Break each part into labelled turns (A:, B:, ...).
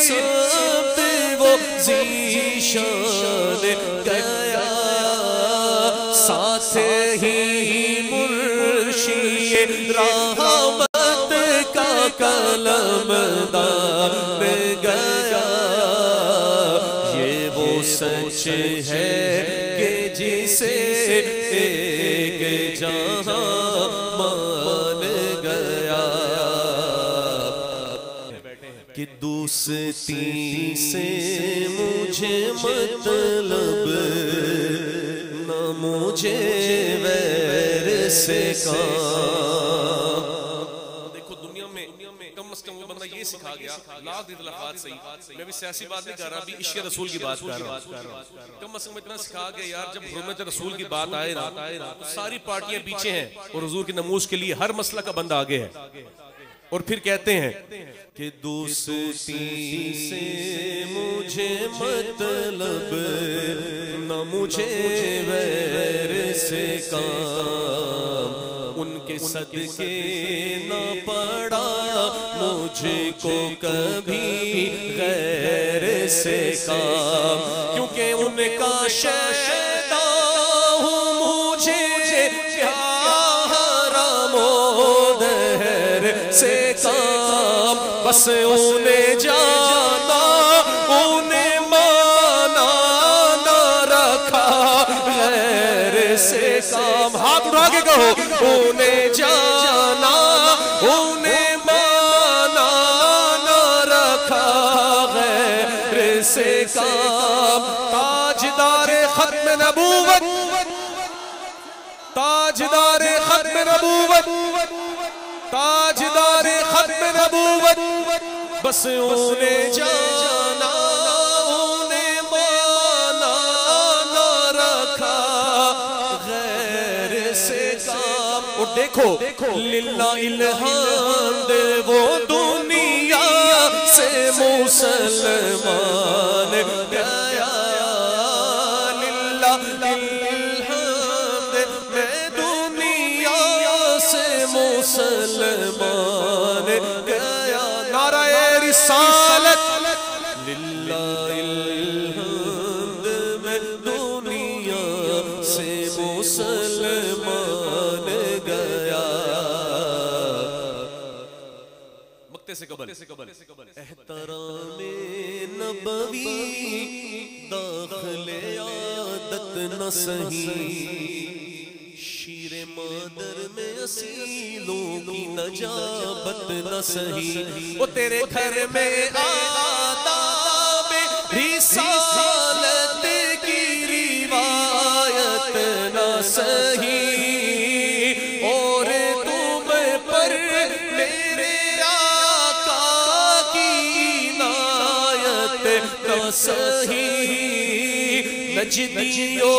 A: سب وہ ذیشان گیا ساتھ ہی مرشید رحمت کا قلم دان گیا یہ وہ سچ ہے کہ جسے ایک جہاں مان گیا کہ دوستی سے مجھے مطلب نہ مجھے ویر سے کام دیکھو دنیا میں کم از کم وہ بندہ یہ سکھا گیا لاکھ اطلاقات صحیح میں بھی سیاسی بات نہیں کر رہا بھی عشق رسول کی بات کر رہا کم از کم اتنا سکھا گیا یار جب حرمت رسول کی بات آئے نا تو ساری پارٹیاں پیچھے ہیں اور حضور کی نموز کے لیے ہر مسئلہ کا بندہ آگے ہے اور پھر کہتے ہیں کہ دوستی سے مجھے مطلب نہ مجھے ویر سے کام ان کے صدقے نہ پڑا مجھے کو کبھی غیر سے کام کیونکہ ان کا شیدا ہوں مجھے حرام و دہر سے کام بس انہیں جانا انہیں مانا نہ رکھا غیر سے کام ہاتھ اٹھا کے کہو انہیں جانا انہیں مانا نہ رکھا غیر سے کام تاجدار ختم نبوت تاجدار ختم نبوت تاجدار ختم نبوت بس انہیں جانا انہیں مانا نہ رکھا غیر سے کام اور دیکھو للہ الحمد وہ دنیا سے مسلمان گیا للہ الحمد میں دنیا سے مسلمان گیا نعرہ رسالت للہ الحمد میں دنیا سے مسلمان گیا مکتے سے قبل احترام نبوی داخل عادت نہ صحیح شیر مادر میں اصیلوں کی نجابت نہ صحیح وہ تیرے گھر میں آداب رسالت کی روایت نہ صحیح اور تم پر میرے آقا کی عنایت نہ صحیح نجدیوں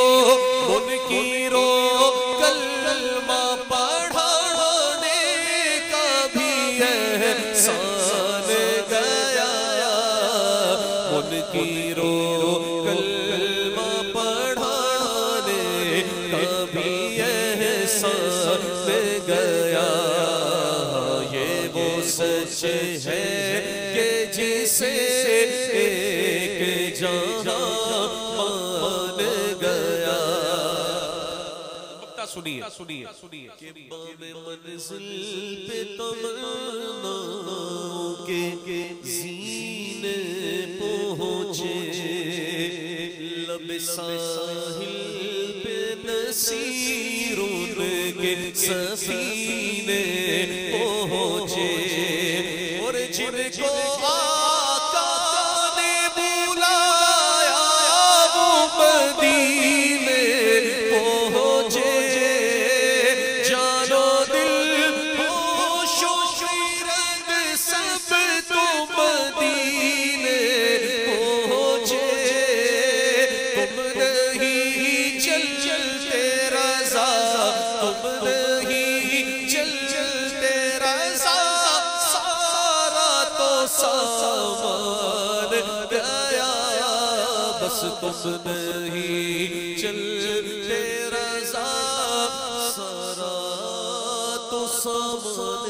A: منکروں کلمہ پڑھانے کا بھی احسان گیا منکروں کلمہ پڑھانے کا بھی احسان گیا یہ وہ سچ ہے کہ جسے ایک جہاں سنیے کہ بام منزل پہ تمناؤں کے زینے پہنچے لب ساحل پہ نصیروں کے سفینے پہنچے اور جن کو آقا نے بلایا وہ مدینے پہنچے تم نہیں چلتے رضا سارا تو سامان